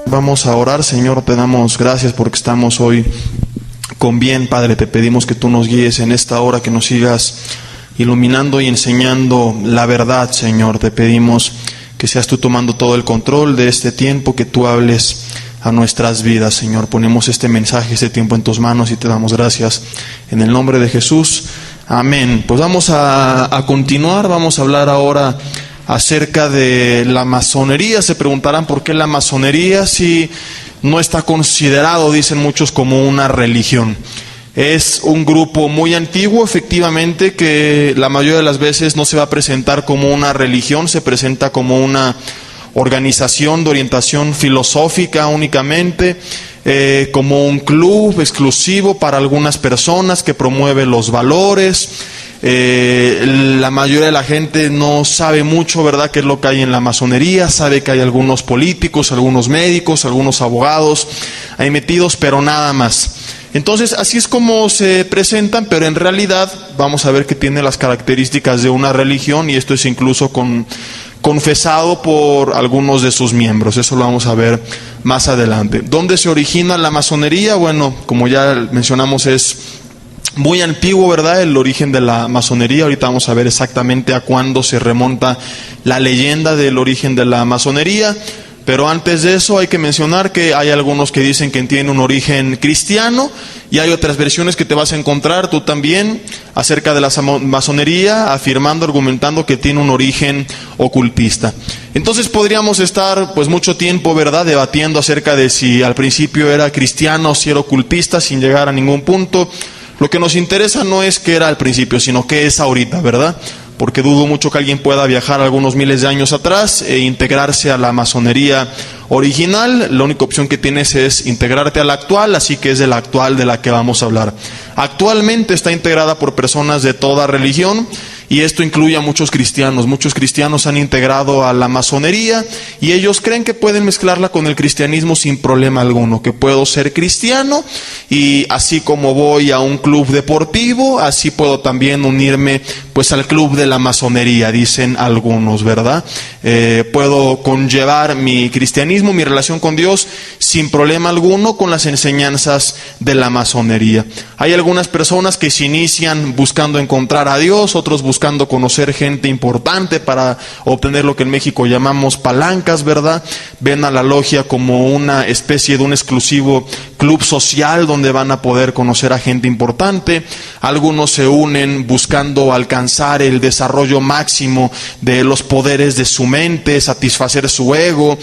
Vamos a orar. Señor, te damos gracias porque estamos hoy con bien, Padre. Te pedimos que tú nos guíes en esta hora, que nos sigas iluminando y enseñando la verdad, Señor. Te pedimos que seas tú tomando todo el control de este tiempo, que tú hables a nuestras vidas, Señor. Ponemos este mensaje, este tiempo en tus manos y te damos gracias en el nombre de Jesús. Amén. Pues vamos a continuar. Vamos a hablar ahora acerca de la masonería. Se preguntarán por qué la masonería si no está considerado, dicen muchos, como una religión. Es un grupo muy antiguo, efectivamente, que la mayoría de las veces no se va a presentar como una religión, se presenta como una organización de orientación filosófica únicamente, como un club exclusivo para algunas personas que promueve los valores. La mayoría de la gente no sabe mucho, ¿verdad?, qué es lo que hay en la masonería. Sabe que hay algunos políticos, algunos médicos, algunos abogados ahí metidos, pero nada más. Entonces, así es como se presentan, pero en realidad vamos a ver que tiene las características de una religión, y esto es incluso confesado por algunos de sus miembros. Eso lo vamos a ver más adelante. ¿Dónde se origina la masonería? Bueno, como ya mencionamos, es muy antiguo, ¿verdad?, el origen de la masonería. Ahorita vamos a ver exactamente a cuándo se remonta la leyenda del origen de la masonería. Pero antes de eso hay que mencionar que hay algunos que dicen que tiene un origen cristiano, y hay otras versiones que te vas a encontrar tú también acerca de la masonería, afirmando, argumentando que tiene un origen ocultista. Entonces podríamos estar pues mucho tiempo, ¿verdad?, debatiendo acerca de si al principio era cristiano o si era ocultista, sin llegar a ningún punto. Lo que nos interesa no es qué era al principio, sino qué es ahorita, ¿verdad? Porque dudo mucho que alguien pueda viajar algunos miles de años atrás e integrarse a la masonería original. La única opción que tienes es integrarte a la actual, así que es de la actual de la que vamos a hablar. Actualmente está integrada por personas de toda religión, y esto incluye a muchos cristianos. Muchos cristianos han integrado a la masonería, y ellos creen que pueden mezclarla con el cristianismo sin problema alguno, que puedo ser cristiano y así como voy a un club deportivo, así puedo también unirme pues al club de la masonería, dicen algunos, ¿verdad? Puedo conllevar mi cristianismo, mi relación con Dios, sin problema alguno con las enseñanzas de la masonería. Hay algunas personas que se inician buscando encontrar a Dios, otros buscando conocer gente importante para obtener lo que en México llamamos palancas, ¿verdad? Ven a la logia como una especie de un exclusivo club social donde van a poder conocer a gente importante. Algunos se unen buscando alcanzar el desarrollo máximo de los poderes de su mente, satisfacer su ego.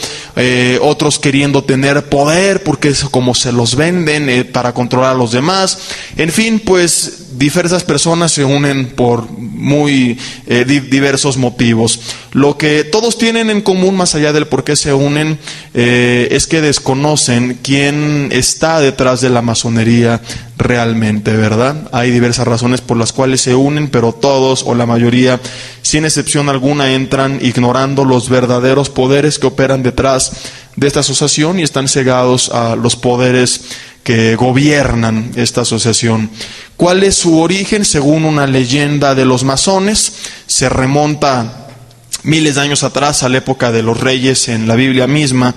Otros queriendo tener poder porque es como se los venden, para controlar a los demás. En fin, pues diversas personas se unen por muy diversos motivos. Lo que todos tienen en común, más allá del por qué se unen, es que desconocen quién está detrás de la masonería realmente, ¿verdad? Hay diversas razones por las cuales se unen, pero todos o la mayoría, sin excepción alguna, entran ignorando los verdaderos poderes que operan detrás de esta asociación, y están cegados a los poderes que gobiernan esta asociación. ¿Cuál es su origen? Según una leyenda de los masones, se remonta miles de años atrás, a la época de los reyes en la Biblia misma,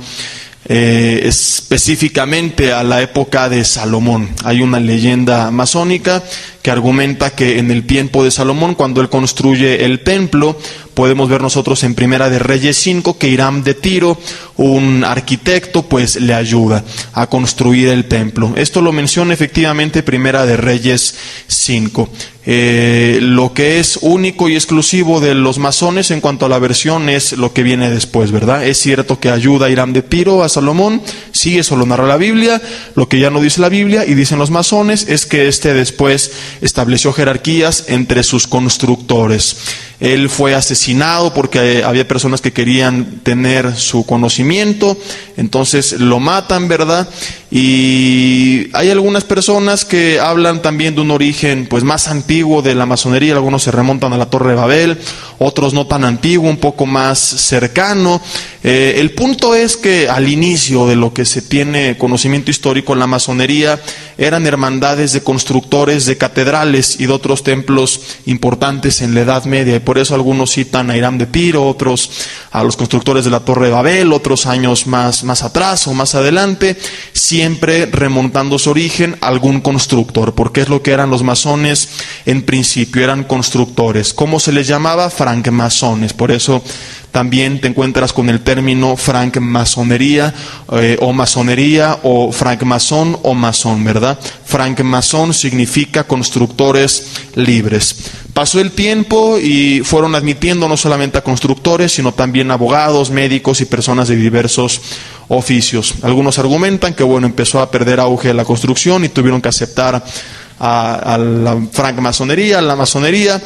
específicamente a la época de Salomón. Hay una leyenda masónica que argumenta que en el tiempo de Salomón, cuando él construye el templo, podemos ver nosotros en Primera de Reyes 5 que Hiram de Tiro, un arquitecto, pues le ayuda a construir el templo. Esto lo menciona efectivamente Primera de Reyes 5. Lo que es único y exclusivo de los masones en cuanto a la versión es lo que viene después, ¿verdad? Es cierto que ayuda a Hiram de Tiro a Salomón, sí, eso lo narra la Biblia. Lo que ya no dice la Biblia y dicen los masones es que después estableció jerarquías entre sus constructores. Él fue asesinado porque había personas que querían tener su conocimiento, entonces lo matan, ¿verdad? Y hay algunas personas que hablan también de un origen pues más antiguo de la masonería. Algunos se remontan a la Torre de Babel, otros no tan antiguo, un poco más cercano. El punto es que al inicio de lo que se tiene conocimiento histórico en la masonería eran hermandades de constructores de catedrales y de otros templos importantes en la Edad Media, y por eso algunos citan a Hiram de Tiro, otros a los constructores de la Torre de Babel, otros años más atrás o más adelante, siempre remontando su origen a algún constructor, porque es lo que eran los masones en principio, eran constructores. ¿Cómo se les llamaba? Francmasones. Por eso también te encuentras con el término francmasonería o masonería, o francmasón o masón, ¿verdad? Francmasón significa constructores libres. Pasó el tiempo y fueron admitiendo no solamente a constructores, sino también abogados, médicos y personas de diversos oficios. Algunos argumentan que empezó a perder auge la construcción y tuvieron que aceptar a la francmasonería, a la masonería,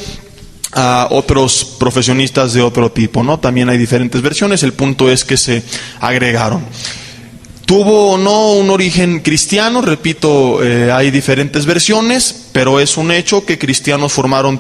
a otros profesionistas de otro tipo, ¿no? También hay diferentes versiones, el punto es que se agregaron. ¿Tuvo o no un origen cristiano? Repito, hay diferentes versiones, pero es un hecho que cristianos formaron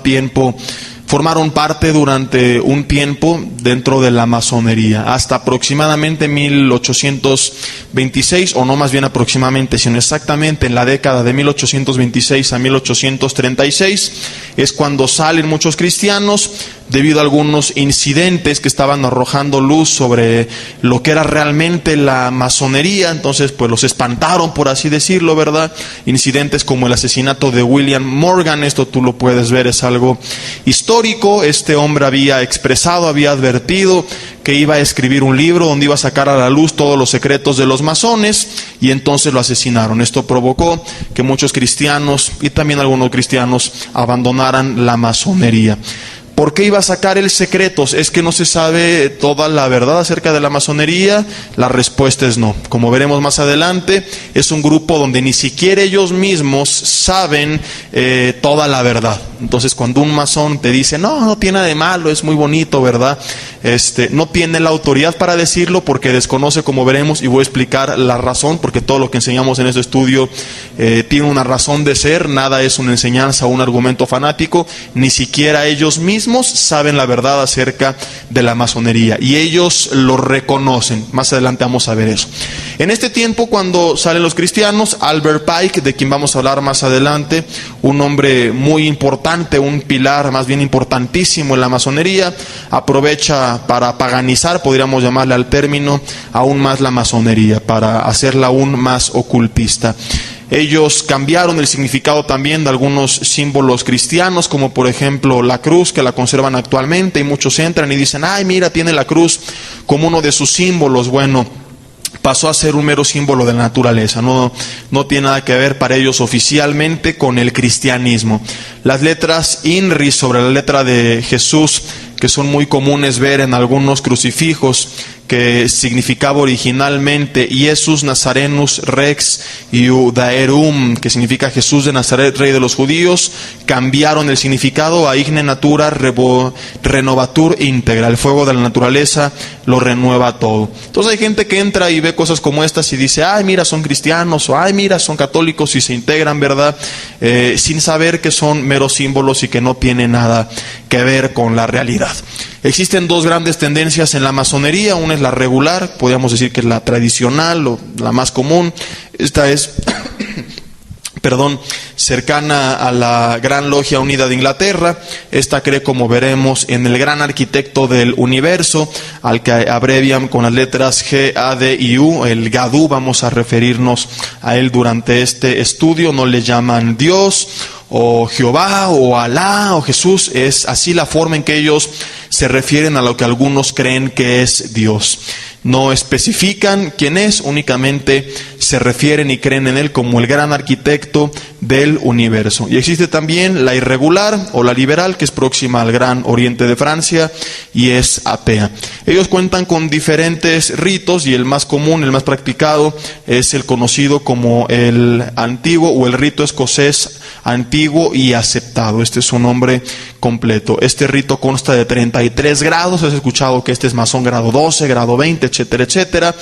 parte durante un tiempo dentro de la masonería, hasta aproximadamente 1826, o no más bien aproximadamente, sino exactamente en la década de 1826 a 1836, es cuando salen muchos cristianos, debido a algunos incidentes que estaban arrojando luz sobre lo que era realmente la masonería. Entonces pues los espantaron, por así decirlo, ¿verdad? Incidentes como el asesinato de William Morgan, esto tú lo puedes ver, es algo histórico. Este hombre había expresado, había advertido que iba a escribir un libro donde iba a sacar a la luz todos los secretos de los masones, y entonces lo asesinaron. Esto provocó que muchos cristianos y también algunos cristianos abandonaran la masonería. ¿Por qué iba a sacar el secretos? ¿Es que no se sabe toda la verdad acerca de la masonería? La respuesta es no. Como veremos más adelante, es un grupo donde ni siquiera ellos mismos saben toda la verdad. Entonces cuando un masón te dice, no tiene nada de malo, es muy bonito, ¿verdad? No tiene la autoridad para decirlo porque desconoce, como veremos, y voy a explicar la razón, porque todo lo que enseñamos en este estudio tiene una razón de ser. Nada es una enseñanza o un argumento fanático. Ni siquiera ellos mismos saben la verdad acerca de la masonería, y ellos lo reconocen. Más adelante vamos a ver eso. En este tiempo, cuando salen los cristianos, Albert Pike, de quien vamos a hablar más adelante, un hombre muy importante, un pilar más bien importantísimo en la masonería, aprovecha para paganizar, podríamos llamarle al término, aún más la masonería, para hacerla aún más ocultista. Ellos cambiaron el significado también de algunos símbolos cristianos, como por ejemplo la cruz, que la conservan actualmente, y muchos entran y dicen, ay, mira, tiene la cruz como uno de sus símbolos. Bueno, pasó a ser un mero símbolo de la naturaleza, no tiene nada que ver para ellos oficialmente con el cristianismo. Las letras INRI sobre la letra de Jesús, que son muy comunes ver en algunos crucifijos, que significaba originalmente Iesus Nazarenus Rex Iudaerum, que significa Jesús de Nazaret, Rey de los Judíos, cambiaron el significado a Igne Natura Renovatur Integra. El fuego de la naturaleza lo renueva todo. Entonces hay gente que entra y ve cosas como estas y dice, ay, mira, son cristianos, o ay, mira, son católicos, y se integran, ¿verdad? Sin saber que son meros símbolos y que no tienen nada que ver con la realidad. Existen dos grandes tendencias en la masonería. Una es la regular, podríamos decir que es la tradicional o la más común. Esta es cercana a la Gran Logia Unida de Inglaterra. Esta cree, como veremos, en el gran arquitecto del universo, al que abrevian con las letras G, A, D y U, el Gadú. Vamos a referirnos a él durante este estudio. No le llaman Dios o Jehová o Alá o Jesús. Es así la forma en que ellos se refieren a lo que algunos creen que es Dios. No especifican quién es, únicamente se refieren y creen en él como el gran arquitecto del universo. Y existe también la irregular o la liberal, que es próxima al Gran Oriente de Francia y es atea. Ellos cuentan con diferentes ritos, y el más común, el más practicado, es el conocido como el antiguo o el rito escocés antiguo y aceptado. Este es su nombre completo. Este rito consta de 33 grados. Has escuchado que este es masón grado 12, grado 20, etcétera, etcétera.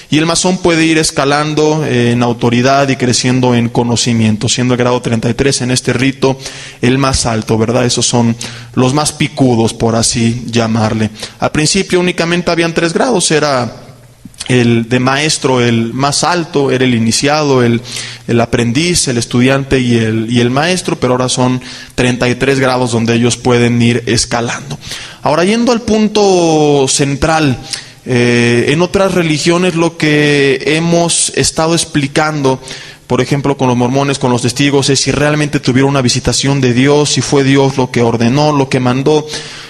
Y el masón puede ir escalando en autoridad y creciendo en conocimiento, siendo el grado 33 en este rito el más alto, ¿verdad? Esos son los más picudos, por así llamarle. Al principio únicamente habían 3 grados. Era el de maestro el más alto, era el iniciado, el aprendiz, el estudiante y el maestro, pero ahora son 33 grados donde ellos pueden ir escalando. Ahora, yendo al punto central, en otras religiones lo que hemos estado explicando, por ejemplo con los mormones, con los testigos, es si realmente tuvieron una visitación de Dios, si fue Dios lo que ordenó, lo que mandó.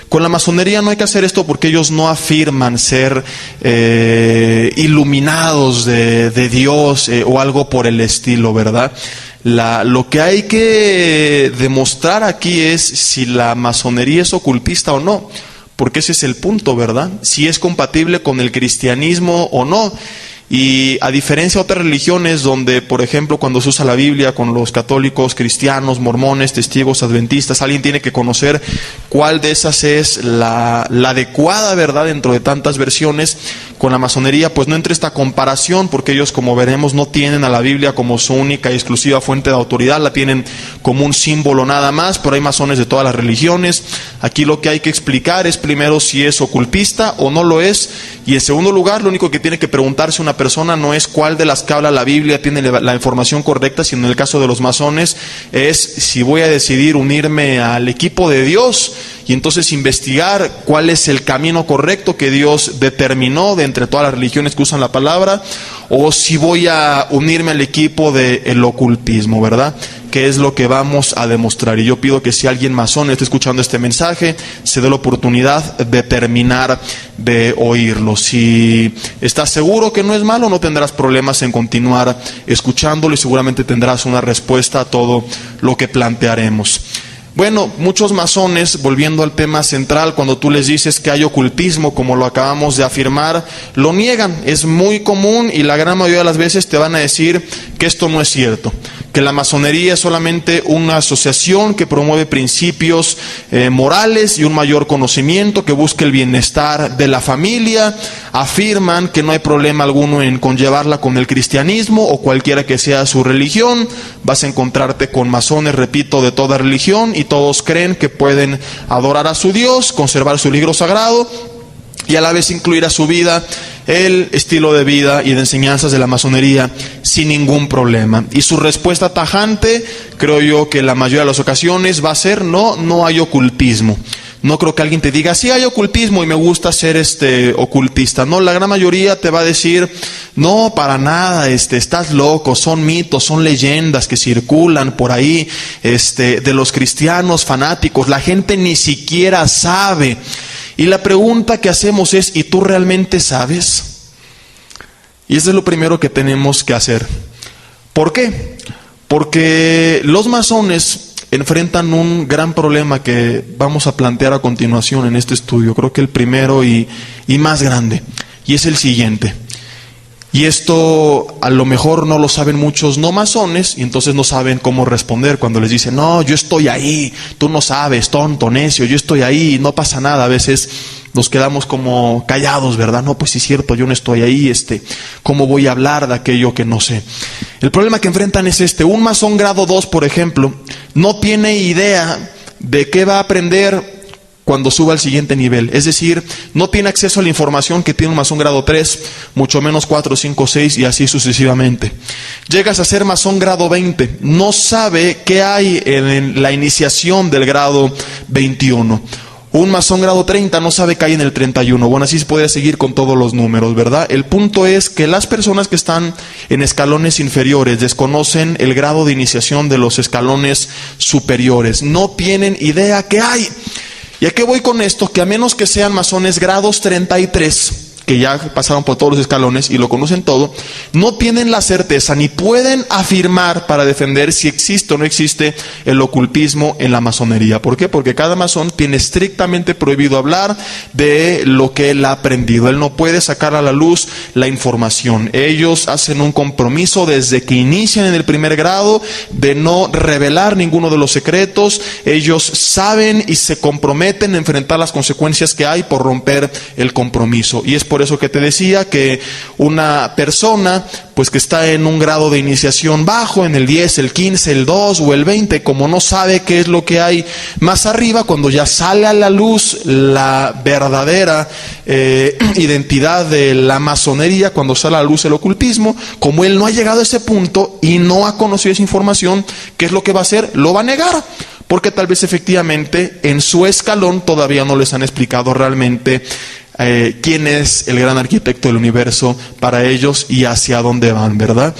Con la masonería no hay que hacer esto porque ellos no afirman ser iluminados de Dios o algo por el estilo, ¿verdad? Lo que hay que demostrar aquí es si la masonería es ocultista o no, porque ese es el punto, ¿verdad? Si es compatible con el cristianismo o no. Y a diferencia de otras religiones donde, por ejemplo, cuando se usa la Biblia con los católicos, cristianos, mormones, testigos, adventistas, alguien tiene que conocer cuál de esas es la adecuada, ¿verdad?, dentro de tantas versiones. Con la masonería pues no entra esta comparación, porque ellos, como veremos, no tienen a la Biblia como su única y exclusiva fuente de autoridad, la tienen como un símbolo nada más, pero hay masones de todas las religiones. Aquí lo que hay que explicar es primero si es ocultista o no lo es, y en segundo lugar lo único que tiene que preguntarse una persona no es cuál de las que habla la Biblia tiene la información correcta, sino en el caso de los masones es si voy a decidir unirme al equipo de Dios y entonces investigar cuál es el camino correcto que Dios determinó de entre todas las religiones que usan la palabra, o si voy a unirme al equipo del ocultismo, ¿verdad?, que es lo que vamos a demostrar. Y yo pido que si alguien masón está escuchando este mensaje, se dé la oportunidad de terminar de oírlo. Si estás seguro que no es malo, no tendrás problemas en continuar escuchándolo y seguramente tendrás una respuesta a todo lo que plantearemos. Bueno, muchos masones, volviendo al tema central, cuando tú les dices que hay ocultismo, como lo acabamos de afirmar, lo niegan. Es muy común y la gran mayoría de las veces te van a decir que esto no es cierto, que la masonería es solamente una asociación que promueve principios morales y un mayor conocimiento, que busca el bienestar de la familia. Afirman que no hay problema alguno en conllevarla con el cristianismo o cualquiera que sea su religión. Vas a encontrarte con masones, repito, de toda religión, y todos creen que pueden adorar a su Dios, conservar su libro sagrado y a la vez incluir a su vida el estilo de vida y de enseñanzas de la masonería sin ningún problema. Y su respuesta tajante, creo yo que la mayoría de las ocasiones va a ser no hay ocultismo. No creo que alguien te diga, sí hay ocultismo y me gusta ser ocultista. No, la gran mayoría te va a decir, no, para nada, estás loco, son mitos, son leyendas que circulan por ahí, de los cristianos fanáticos. La gente ni siquiera sabe. Y la pregunta que hacemos es, ¿y tú realmente sabes? Y eso es lo primero que tenemos que hacer. ¿Por qué? Porque los masones enfrentan un gran problema que vamos a plantear a continuación en este estudio. Creo que el primero y más grande. Y es el siguiente. Y esto a lo mejor no lo saben muchos no masones y entonces no saben cómo responder cuando les dicen, no, yo estoy ahí, tú no sabes, tonto, necio, yo estoy ahí, no pasa nada. A veces nos quedamos como callados, ¿verdad? No, pues sí es cierto, yo no estoy ahí, ¿cómo voy a hablar de aquello que no sé? El problema que enfrentan es un masón grado 2, por ejemplo, no tiene idea de qué va a aprender cuando suba al siguiente nivel. Es decir, no tiene acceso a la información que tiene un masón grado 3, mucho menos 4, 5, 6 y así sucesivamente. Llegas a ser masón grado 20, no sabe qué hay en la iniciación del grado 21. Un masón grado 30 no sabe qué hay en el 31. Bueno, así se puede seguir con todos los números, ¿verdad? El punto es que las personas que están en escalones inferiores desconocen el grado de iniciación de los escalones superiores. No tienen idea qué hay. ¿Y a qué voy con esto? Que a menos que sean masones grados 33, que ya pasaron por todos los escalones y lo conocen todo, no tienen la certeza ni pueden afirmar para defender si existe o no existe el ocultismo en la masonería. ¿Por qué? Porque cada masón tiene estrictamente prohibido hablar de lo que él ha aprendido. Él no puede sacar a la luz la información. Ellos hacen un compromiso desde que inician en el primer grado de no revelar ninguno de los secretos. Ellos saben y se comprometen a enfrentar las consecuencias que hay por romper el compromiso. Y es por eso que te decía que una persona pues que está en un grado de iniciación bajo, en el 10, el 15, el 2 o el 20, como no sabe qué es lo que hay más arriba, cuando ya sale a la luz la verdadera identidad de la masonería, cuando sale a la luz el ocultismo, como él no ha llegado a ese punto y no ha conocido esa información, ¿qué es lo que va a hacer? Lo va a negar. Porque tal vez efectivamente en su escalón todavía no les han explicado realmente quién es el gran arquitecto del universo para ellos y hacia dónde van, ¿verdad?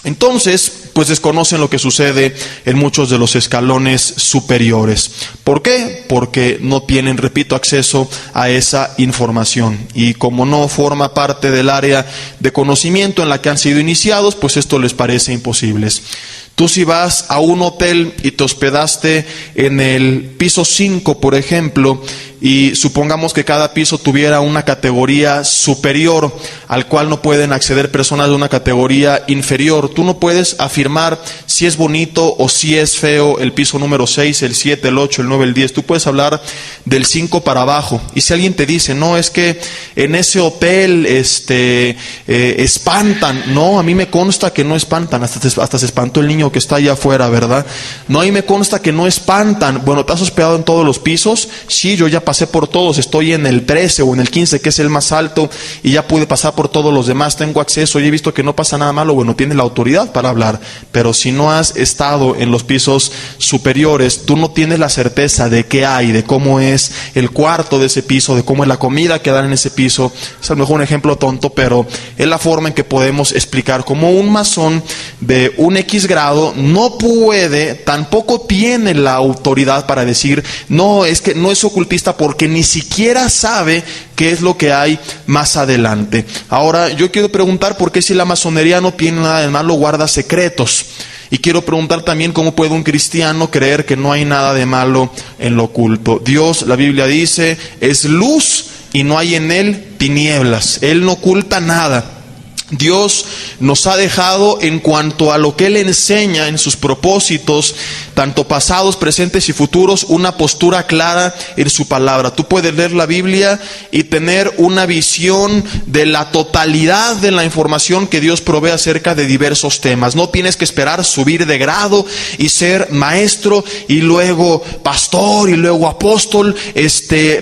Entonces, pues desconocen lo que sucede en muchos de los escalones superiores. ¿Por qué? Porque no tienen, repito, acceso a esa información. Y como no forma parte del área de conocimiento en la que han sido iniciados, pues esto les parece imposible. Tú si vas a un hotel y te hospedaste en el piso 5, por ejemplo, y supongamos que cada piso tuviera una categoría superior al cual no pueden acceder personas de una categoría inferior, tú no puedes afirmar si es bonito o si es feo el piso número 6, el 7, el 8, el 9, el 10. Tú puedes hablar del 5 para abajo. Y si alguien te dice, no, es que en ese hotel espantan. No, a mí me consta que no espantan. Hasta se espantó el niño que está allá afuera, ¿verdad? No, a mí me consta que no espantan. Bueno, ¿te has hospedado en todos los pisos? Sí, yo ya pasé por todos. Estoy en el 13 o en el 15, que es el más alto, y ya pude pasar por todos los demás. Tengo acceso y he visto que no pasa nada malo. Bueno, tienes la autoridad para hablar. Pero si no has estado en los pisos superiores, tú no tienes la certeza de qué hay, de cómo es el cuarto de ese piso, de cómo es la comida que dan en ese piso. Es a lo mejor un ejemplo tonto, pero es la forma en que podemos explicar cómo un masón de un X grado no puede, tampoco tiene la autoridad para decir, no, es que no es ocultista porque ni siquiera sabe qué es lo que hay más adelante. Ahora, yo quiero preguntar por qué si la masonería no tiene nada de malo, guarda secretos. Y quiero preguntar también cómo puede un cristiano creer que no hay nada de malo en lo oculto. Dios, la Biblia dice, es luz y no hay en él tinieblas. Él no oculta nada. Dios nos ha dejado, en cuanto a lo que Él enseña en sus propósitos, tanto pasados, presentes y futuros, una postura clara en su palabra. Tú puedes leer la Biblia y tener una visión de la totalidad de la información que Dios provee acerca de diversos temas. No tienes que esperar subir de grado y ser maestro y luego pastor y luego apóstol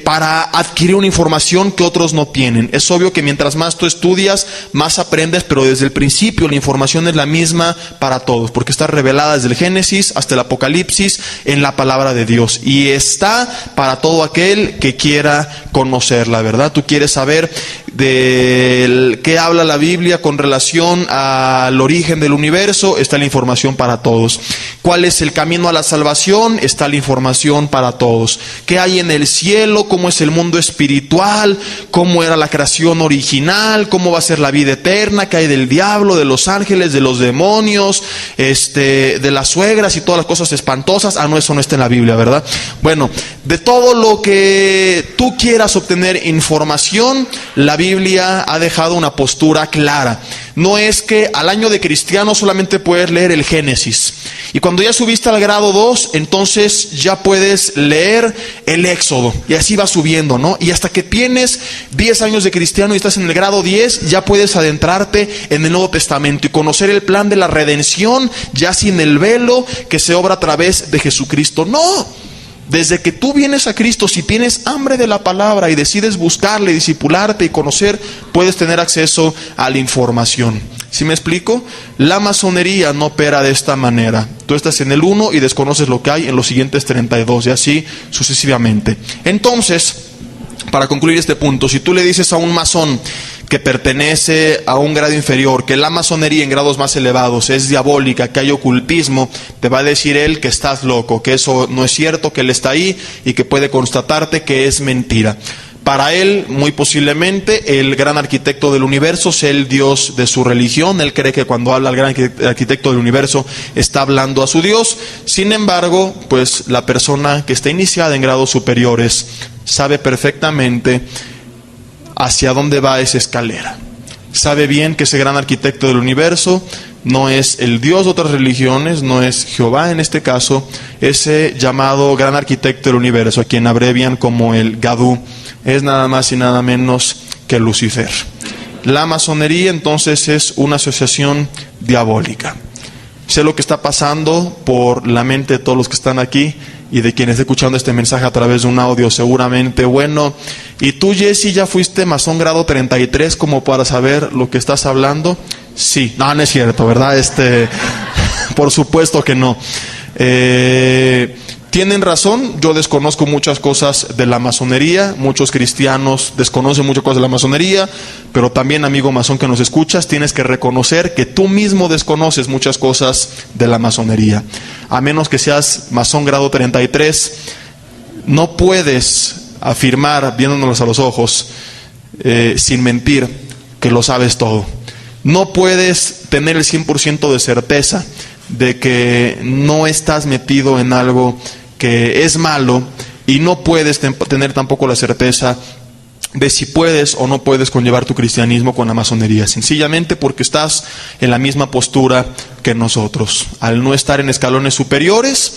para adquirir una información que otros no tienen. Es obvio que mientras más tú estudias, más aprendes, pero desde el principio la información es la misma para todos, porque está revelada desde el Génesis hasta el Apocalipsis en la palabra de Dios, y está para todo aquel que quiera conocerla, ¿verdad? Tú quieres saber de qué habla la Biblia con relación al origen del universo, está la información para todos. ¿Cuál es el camino a la salvación? Está la información para todos. ¿Qué hay en el cielo? ¿Cómo es el mundo espiritual? ¿Cómo era la creación original? ¿Cómo va a ser la vida eterna? ¿Qué hay del diablo, de los ángeles, de los demonios, de las suegras y todas las cosas espantosas? Ah, no, eso no está en la Biblia, ¿verdad? Bueno, de todo lo que tú quieras obtener información, la Biblia ha dejado una postura clara. No es que al año de cristiano solamente puedes leer el Génesis, y cuando ya subiste al grado 2, entonces ya puedes leer el Éxodo, y así va subiendo, ¿no? Y hasta que tienes 10 años de cristiano y estás en el grado 10, ya puedes adentrarte en el Nuevo Testamento y conocer el plan de la redención, ya sin el velo que se obra a través de Jesucristo. No. Desde que tú vienes a Cristo, si tienes hambre de la palabra y decides buscarle, discipularte y conocer, puedes tener acceso a la información. ¿Sí me explico? La masonería no opera de esta manera. Tú estás en el 1 y desconoces lo que hay en los siguientes 32 y así sucesivamente. Entonces, para concluir este punto, si tú le dices a un masón que pertenece a un grado inferior, que la masonería en grados más elevados es diabólica, que hay ocultismo, te va a decir él que estás loco, que eso no es cierto, que él está ahí y que puede constatarte que es mentira. Para él, muy posiblemente, el gran arquitecto del universo sea el Dios de su religión. Él cree que cuando habla el gran arquitecto del universo está hablando a su Dios. Sin embargo, pues la persona que está iniciada en grados superiores sabe perfectamente hacia dónde va esa escalera. Sabe bien que ese gran arquitecto del universo no es el Dios de otras religiones, no es Jehová en este caso, ese llamado gran arquitecto del universo, a quien abrevian como el Gadú, es nada más y nada menos que Lucifer. La masonería entonces es una asociación diabólica. Sé lo que está pasando por la mente de todos los que están aquí y de quienes estén escuchando este mensaje a través de un audio seguramente. Bueno, ¿y tú, Jesse, ya fuiste masón grado 33 como para saber lo que estás hablando? Sí. No, no es cierto, ¿verdad? Por supuesto que no. Tienen razón, yo desconozco muchas cosas de la masonería, muchos cristianos desconocen muchas cosas de la masonería, pero también, amigo masón que nos escuchas, tienes que reconocer que tú mismo desconoces muchas cosas de la masonería. A menos que seas masón grado 33, no puedes afirmar, viéndonos a los ojos, sin mentir, que lo sabes todo. No puedes tener el 100% de certeza de que no estás metido en algo que es malo, y no puedes tener tampoco la certeza de si puedes o no puedes conllevar tu cristianismo con la masonería, sencillamente porque estás en la misma postura que nosotros. Al no estar en escalones superiores,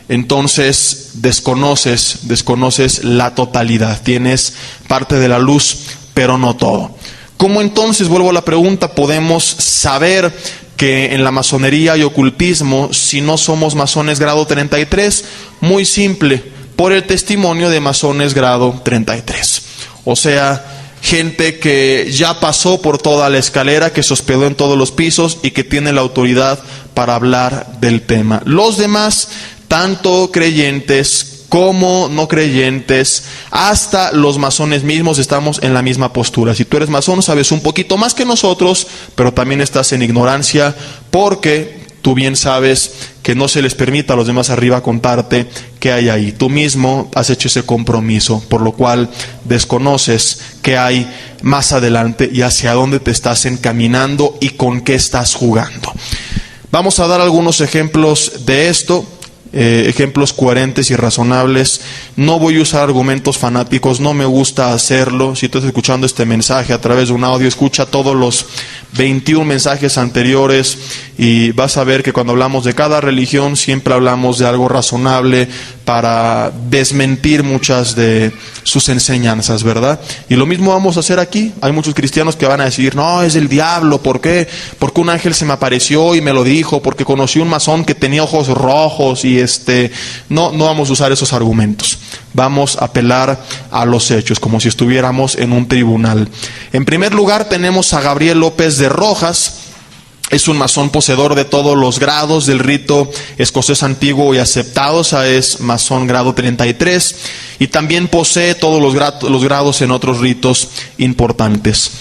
entonces desconoces la totalidad, tienes parte de la luz, pero no todo. ¿Cómo entonces, vuelvo a la pregunta, podemos saber que en la masonería hay ocultismo si no somos masones grado 33? Muy simple, por el testimonio de masones grado 33. O sea, gente que ya pasó por toda la escalera, que se hospedó en todos los pisos y que tiene la autoridad para hablar del tema. Los demás, tanto creyentes como no creyentes, hasta los masones mismos, estamos en la misma postura. Si tú eres masón, sabes un poquito más que nosotros, pero también estás en ignorancia, porque tú bien sabes que no se les permite a los demás arriba contarte qué hay ahí. Tú mismo has hecho ese compromiso, por lo cual desconoces qué hay más adelante y hacia dónde te estás encaminando y con qué estás jugando. Vamos a dar algunos ejemplos de esto. Ejemplos coherentes y razonables. No voy a usar argumentos fanáticos, no me gusta hacerlo. Si tú estás escuchando este mensaje a través de un audio, escucha todos los 21 mensajes anteriores y vas a ver que cuando hablamos de cada religión siempre hablamos de algo razonable para desmentir muchas de sus enseñanzas, ¿verdad? Y lo mismo vamos a hacer aquí. Hay muchos cristianos que van a decir, no, es el diablo. ¿Por qué? Porque un ángel se me apareció y me lo dijo, porque conocí un masón que tenía ojos rojos y no vamos a usar esos argumentos. Vamos a apelar a los hechos, como si estuviéramos en un tribunal. En primer lugar tenemos a Gabriel López de Rojas. Es un masón poseedor de todos los grados del rito escocés antiguo y aceptado, o sea, es masón grado 33, y también posee todos los grados en otros ritos importantes.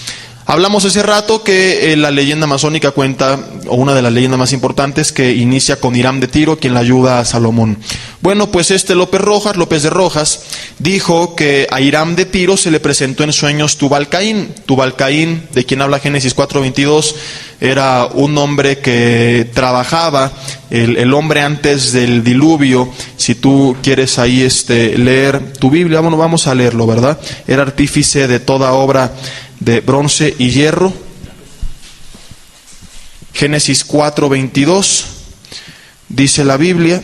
Hablamos hace rato que la leyenda masónica cuenta, o una de las leyendas más importantes, que inicia con Hiram de Tiro, quien le ayuda a Salomón. Bueno, pues López de Rojas, dijo que a Hiram de Tiro se le presentó en sueños Tubal-Caín. Tubal-Caín, de quien habla Génesis 4:22, era un hombre que trabajaba, el hombre antes del diluvio. Si tú quieres ahí leer tu Biblia, bueno, vamos a leerlo, ¿verdad? Era artífice de toda obra de bronce y hierro. Génesis 4:22 dice la Biblia: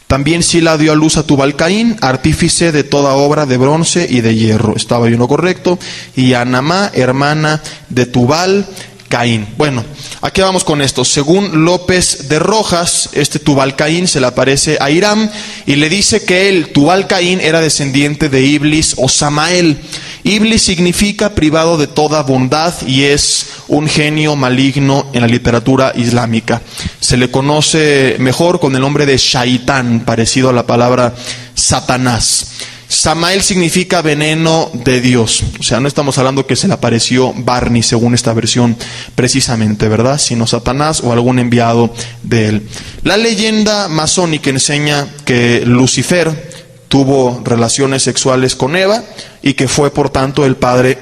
también Sila dio a luz a Tubal-Caín, artífice de toda obra de bronce y de hierro. Estaba yo en lo correcto. Y a Namá, hermana de Tubal-Caín. Bueno, aquí vamos con esto. Según López de Rojas, Tubal-Caín se le aparece a Hiram y le dice que él, Tubal-Caín, era descendiente de Iblis o Samael. Iblis significa privado de toda bondad y es un genio maligno en la literatura islámica. Se le conoce mejor con el nombre de Shaitán, parecido a la palabra Satanás. Samael significa veneno de Dios. O sea, no estamos hablando que se le apareció Barney, según esta versión precisamente, ¿verdad? Sino Satanás o algún enviado de él. La leyenda masónica enseña que Lucifer, tuvo relaciones sexuales con Eva y que fue por tanto el padre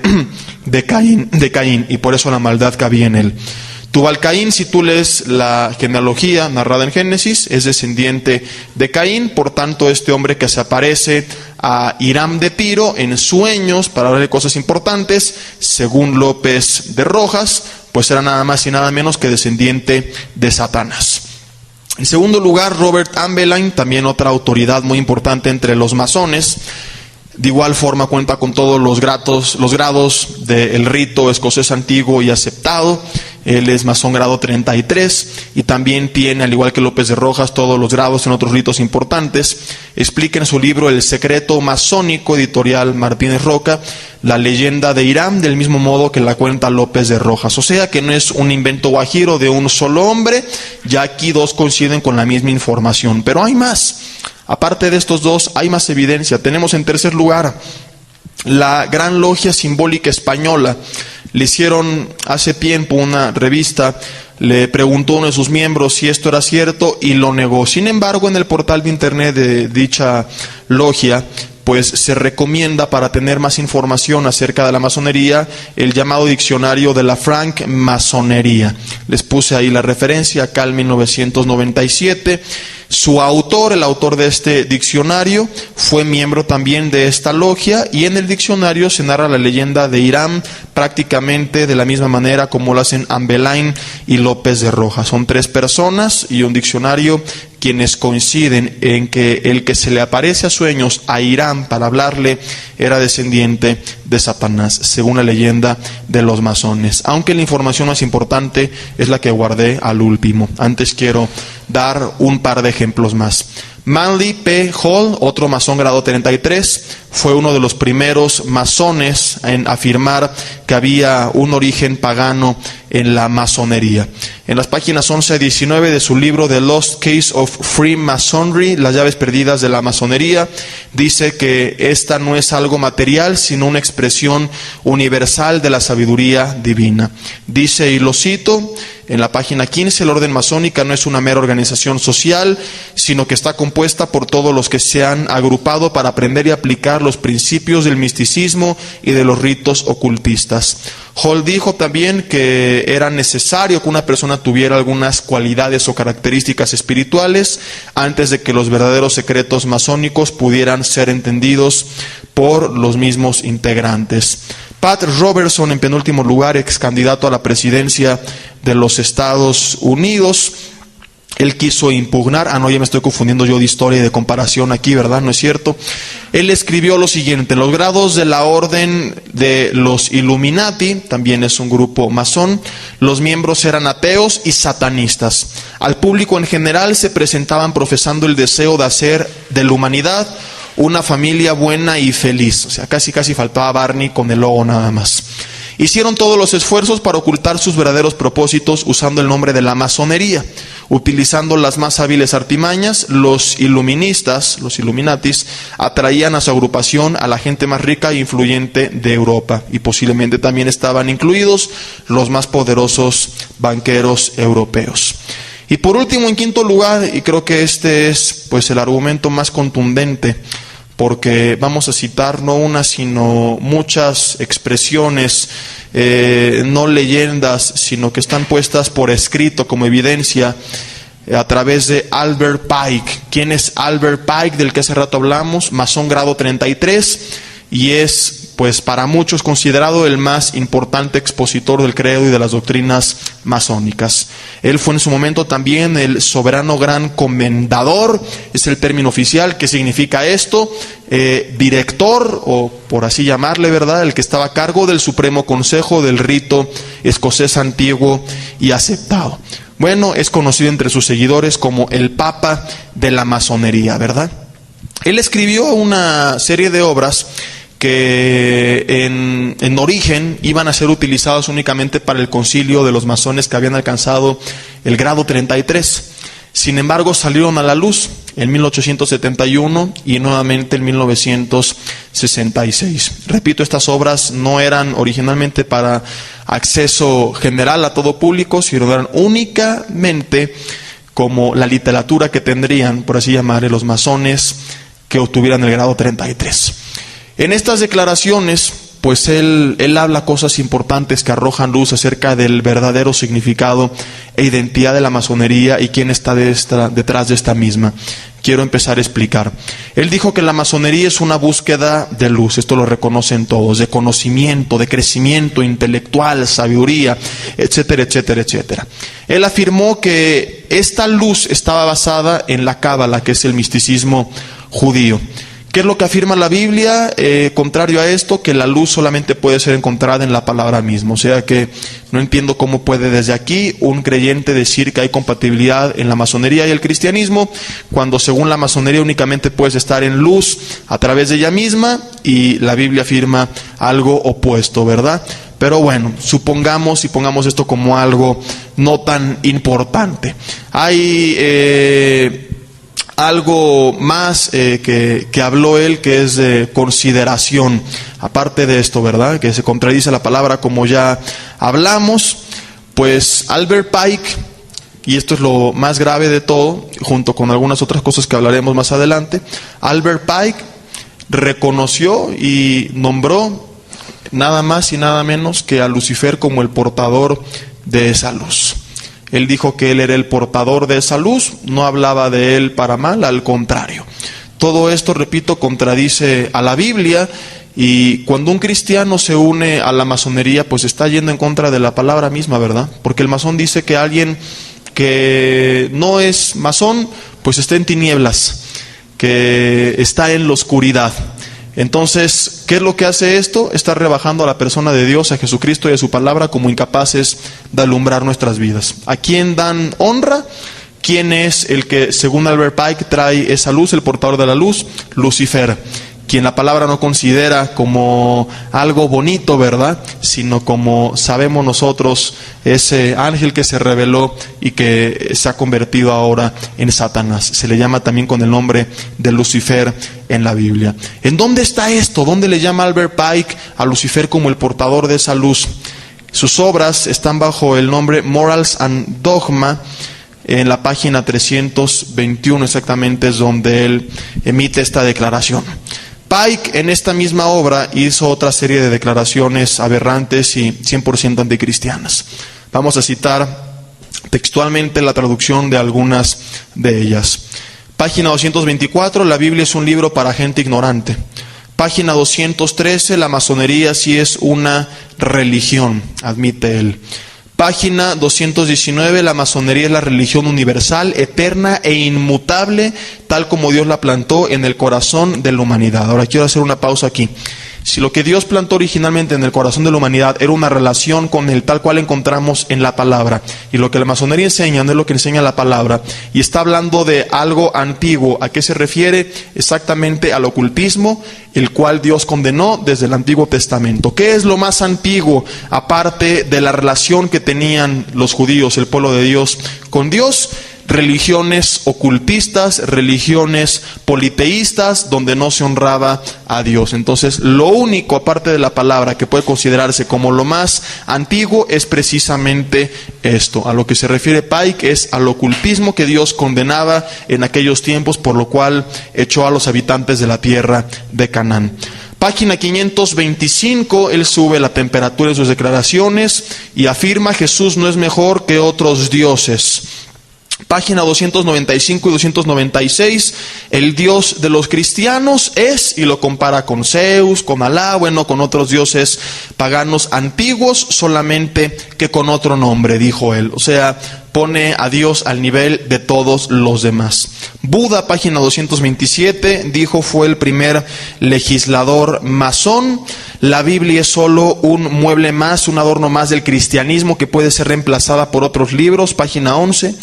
de Caín, y por eso la maldad que había en él. Tubal-Caín, si tú lees la genealogía narrada en Génesis, es descendiente de Caín. Por tanto, este hombre que se aparece a Hiram de Tiro en sueños para hablarle cosas importantes, según López de Rojas, pues era nada más y nada menos que descendiente de Satanás. En segundo lugar, Robert Ambelin, también otra autoridad muy importante entre los masones. De igual forma cuenta con todos los grados del rito escocés antiguo y aceptado. Él es masón grado 33 y también tiene, al igual que López de Rojas, todos los grados en otros ritos importantes. Explica en su libro El secreto masónico, editorial Martínez Roca, la leyenda de Hiram, del mismo modo que la cuenta López de Rojas. O sea que no es un invento guajiro de un solo hombre, ya aquí dos coinciden con la misma información. Pero hay más. Aparte de estos dos, hay más evidencia. Tenemos en tercer lugar la Gran Logia Simbólica Española. Le hicieron hace tiempo una revista, le preguntó a uno de sus miembros si esto era cierto y lo negó. Sin embargo, en el portal de internet de dicha logia, pues se recomienda, para tener más información acerca de la masonería, el llamado diccionario de la francmasonería. Les puse ahí la referencia, acá en 1997. Su autor, el autor de este diccionario, fue miembro también de esta logia, y en el diccionario se narra la leyenda de Hiram prácticamente de la misma manera como lo hacen Ambelin y López de Rojas. Son tres personas y un diccionario quienes coinciden en que el que se le aparece a sueños a Hiram para hablarle era descendiente de Satanás, según la leyenda de los masones. Aunque la información más importante es la que guardé al último. Antes quiero dar un par de ejemplos más. Manly P. Hall, otro masón grado 33, fue uno de los primeros masones en afirmar que había un origen pagano en la masonería. En las páginas 11 a 19 de su libro The Lost Case of Freemasonry, las llaves perdidas de la masonería, dice que esta no es algo material, sino una expresión universal de la sabiduría divina. Dice, y lo cito, en la página 15, la orden masónica no es una mera organización social, sino que está compuesta por todos los que se han agrupado para aprender y aplicar los principios del misticismo y de los ritos ocultistas. Hall dijo también que era necesario que una persona tuviera algunas cualidades o características espirituales antes de que los verdaderos secretos masónicos pudieran ser entendidos por los mismos integrantes. Pat Robertson, en penúltimo lugar, ex candidato a la presidencia de los Estados Unidos. Él quiso impugnar, ya me estoy confundiendo yo de historia y de comparación aquí, ¿verdad? No es cierto. Él escribió lo siguiente: en los grados de la orden de los Illuminati, también es un grupo masón, los miembros eran ateos y satanistas. Al público en general se presentaban profesando el deseo de hacer de la humanidad una familia buena y feliz. O sea, casi faltaba Barney con el logo nada más. Hicieron todos los esfuerzos para ocultar sus verdaderos propósitos usando el nombre de la masonería. Utilizando las más hábiles artimañas, los iluministas, los Illuminatis, atraían a su agrupación a la gente más rica e influyente de Europa, y posiblemente también estaban incluidos los más poderosos banqueros europeos. Y por último, en quinto lugar, y creo que este es pues el argumento más contundente, porque vamos a citar no una sino muchas expresiones, no leyendas, sino que están puestas por escrito como evidencia a través de Albert Pike. ¿Quién es Albert Pike, del que hace rato hablamos? Masón grado 33, y es pues para muchos considerado el más importante expositor del credo y de las doctrinas masónicas. Él fue en su momento también el soberano gran comendador, es el término oficial. ¿Qué significa esto? Director, o por así llamarle, ¿verdad?, el que estaba a cargo del Supremo Consejo del Rito Escocés Antiguo y Aceptado. Bueno, es conocido entre sus seguidores como el Papa de la Masonería, ¿verdad? Él escribió una serie de obras que en origen iban a ser utilizados únicamente para el concilio de los masones que habían alcanzado el grado 33. Sin embargo, salieron a la luz en 1871 y nuevamente en 1966. Repito, estas obras no eran originalmente para acceso general a todo público, sino eran únicamente como la literatura que tendrían, por así llamar, los masones que obtuvieran el grado 33. En estas declaraciones, pues él habla cosas importantes que arrojan luz acerca del verdadero significado e identidad de la masonería y quién está detrás de esta misma. Quiero empezar a explicar. Él dijo que la masonería es una búsqueda de luz, esto lo reconocen todos, de conocimiento, de crecimiento intelectual, sabiduría, etcétera, etcétera, etcétera. Él afirmó que esta luz estaba basada en la cábala, que es el misticismo judío. ¿Qué es lo que afirma la Biblia? Contrario a esto, que la luz solamente puede ser encontrada en la palabra misma. O sea que no entiendo cómo puede desde aquí un creyente decir que hay compatibilidad en la masonería y el cristianismo, cuando según la masonería únicamente puedes estar en luz a través de ella misma, y la Biblia afirma algo opuesto, ¿verdad? Pero bueno, supongamos y pongamos esto como algo no tan importante. Hay algo más que habló él, que es de consideración, aparte de esto, ¿verdad? Que se contradice la palabra, como ya hablamos. Pues Albert Pike, y esto es lo más grave de todo, junto con algunas otras cosas que hablaremos más adelante, Albert Pike reconoció y nombró nada más y nada menos que a Lucifer como el portador de esa luz. Él dijo que él era el portador de esa luz, no hablaba de él para mal, al contrario. Todo esto, repito, contradice a la Biblia, y cuando un cristiano se une a la masonería, pues está yendo en contra de la palabra misma, ¿verdad? Porque el masón dice que alguien que no es masón, pues está en tinieblas, que está en la oscuridad. Entonces, ¿qué es lo que hace esto? Está rebajando a la persona de Dios, a Jesucristo y a su palabra, como incapaces de alumbrar nuestras vidas. ¿A quién dan honra? ¿Quién es el que, según Albert Pike, trae esa luz, el portador de la luz? Lucifer, quien la palabra no considera como algo bonito, ¿verdad? Sino como sabemos nosotros, ese ángel que se rebeló y que se ha convertido ahora en Satanás. Se le llama también con el nombre de Lucifer en la Biblia. ¿En dónde está esto? ¿Dónde le llama Albert Pike a Lucifer como el portador de esa luz? Sus obras están bajo el nombre Morals and Dogma. En la página 321 exactamente es donde él emite esta declaración. Pike en esta misma obra hizo otra serie de declaraciones aberrantes y 100% anticristianas. Vamos a citar textualmente la traducción de algunas de ellas. Página 224, la Biblia es un libro para gente ignorante. Página 213, la masonería sí es una religión, admite él. Página 219, la masonería es la religión universal, eterna e inmutable, tal como Dios la plantó en el corazón de la humanidad. Ahora quiero hacer una pausa aquí. Si lo que Dios plantó originalmente en el corazón de la humanidad era una relación con el tal cual encontramos en la palabra, y lo que la masonería enseña no es lo que enseña la palabra, y está hablando de algo antiguo, ¿a qué se refiere? Exactamente al ocultismo, el cual Dios condenó desde el Antiguo Testamento. ¿Qué es lo más antiguo, aparte de la relación que tenían los judíos, el pueblo de Dios, con Dios? Religiones ocultistas, religiones politeístas, donde no se honraba a Dios. Entonces, lo único, aparte de la palabra, que puede considerarse como lo más antiguo es precisamente esto. A lo que se refiere Pike es al ocultismo que Dios condenaba en aquellos tiempos, por lo cual echó a los habitantes de la tierra de Canaán. Página 525, él sube la temperatura en sus declaraciones y afirma: Jesús no es mejor que otros dioses. Página 295 y 296, el Dios de los cristianos es, y lo compara con Zeus, con Alá, bueno, con otros dioses paganos antiguos, solamente que con otro nombre, dijo él. O sea, pone a Dios al nivel de todos los demás. Buda, página 227, dijo fue el primer legislador masón. La Biblia es solo un mueble más, un adorno más del cristianismo que puede ser reemplazada por otros libros, página 11.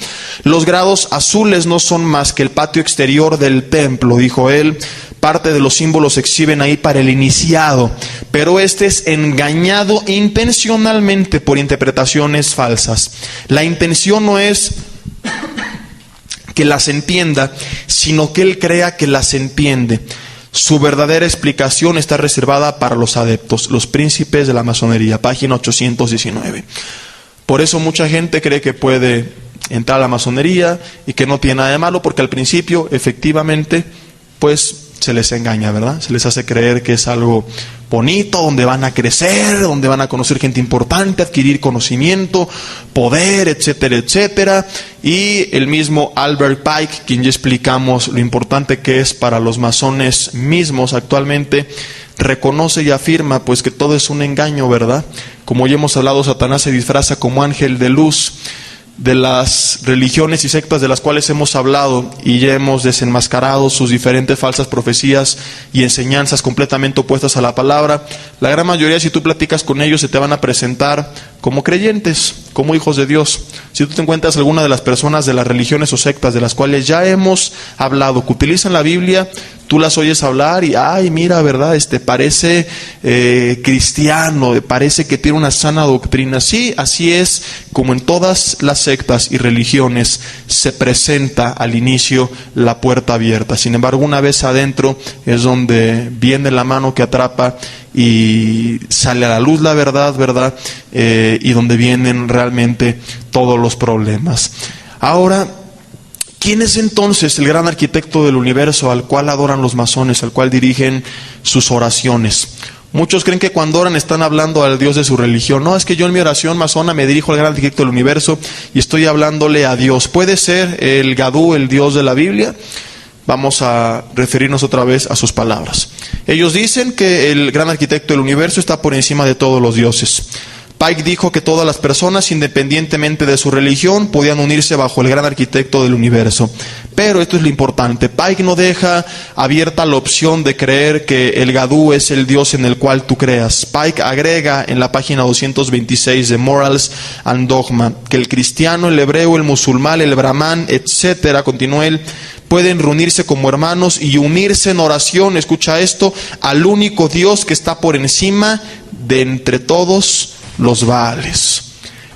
Los grados azules no son más que el patio exterior del templo, dijo él. Parte de los símbolos se exhiben ahí para el iniciado, pero este es engañado intencionalmente por interpretaciones falsas. La intención no es que las entienda, sino que él crea que las entiende. Su verdadera explicación está reservada para los adeptos, los príncipes de la masonería, página 819. Por eso mucha gente cree que puede entrar a la masonería y que no tiene nada de malo, porque al principio, efectivamente, pues se les engaña, ¿verdad? Se les hace creer que es algo bonito, donde van a crecer, donde van a conocer gente importante, adquirir conocimiento, poder, etcétera, etcétera. Y el mismo Albert Pike, quien ya explicamos lo importante que es para los masones mismos actualmente, reconoce y afirma pues que todo es un engaño, ¿verdad? Como ya hemos hablado, Satanás se disfraza como ángel de luz. De las religiones y sectas de las cuales hemos hablado y ya hemos desenmascarado sus diferentes falsas profecías y enseñanzas completamente opuestas a la palabra, la gran mayoría, si tú platicas con ellos, se te van a presentar como creyentes, como hijos de Dios. Si tú te encuentras alguna de las personas de las religiones o sectas de las cuales ya hemos hablado, que utilizan la Biblia, tú las oyes hablar y, ay, mira, ¿verdad? Parece cristiano, parece que tiene una sana doctrina. Sí, así es, como en todas las sectas y religiones se presenta al inicio la puerta abierta. Sin embargo, una vez adentro es donde viene la mano que atrapa y sale a la luz la verdad, ¿verdad? Y donde vienen realmente todos los problemas. Ahora, ¿quién es entonces el gran arquitecto del universo al cual adoran los masones, al cual dirigen sus oraciones? Muchos creen que cuando oran están hablando al Dios de su religión. No, es que yo en mi oración masona me dirijo al gran arquitecto del universo y estoy hablándole a Dios. ¿Puede ser el Gadú el Dios de la Biblia? Vamos a referirnos otra vez a sus palabras. Ellos dicen que el gran arquitecto del universo está por encima de todos los dioses. Pike dijo que todas las personas, independientemente de su religión, podían unirse bajo el gran arquitecto del universo. Pero esto es lo importante, Pike no deja abierta la opción de creer que el Gadú es el Dios en el cual tú creas. Pike agrega en la página 226 de Morals and Dogma que el cristiano, el hebreo, el musulmán, el brahman, etcétera, continúa él, pueden reunirse como hermanos y unirse en oración, escucha esto, al único Dios que está por encima de entre todos los Baales.